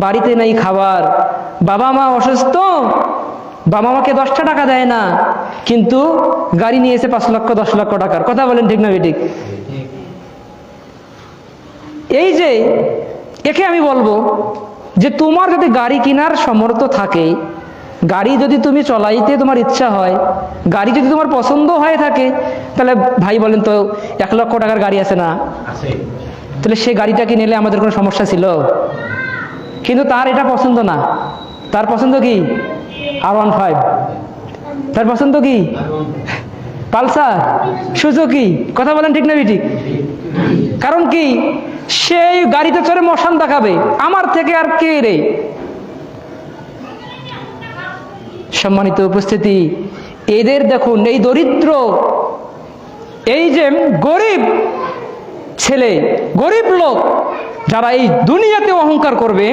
বাড়িতে নেই খাবার, বাবা মা অসুস্থ, বাবা মাকে 10টা টাকা দেয় না, কিন্তু গাড়ি নিয়েছে 5 লক্ষ 10 লক্ষ টাকার। কথা বলেন ঠিক না বেঠিক? এই যে একে আমি বলবো যে তোমার যদি গাড়ি কেনার সামর্থ্য থাকে, গাড়ি যদি তুমি চলাইতে তোমার ইচ্ছা হয়, গাড়ি যদি তোমার পছন্দ হয়ে থাকে, তাহলে ভাই বলেন তো 1 লক্ষ টাকার গাড়ি আছে না? তাহলে সে গাড়িটা কি নিলে আমাদের কোনো সমস্যা ছিল? কিন্তু তার এটা পছন্দ না। তার পছন্দ কি? R15। তার পছন্দ কি? Pulsar, Suzuki. কথা বলেন ঠিক না বেঠিক? কারণ কি, সেই গাড়িতে চড়ে মশান দেখাবে, আমার থেকে আর কে রে। সম্মানিত উপস্থিতি, এদের দেখুন, এই দরিদ্র, এই যে গরিব ছেলে, গরিব লোক, যারা এই দুনিয়াতে অহংকার করবে,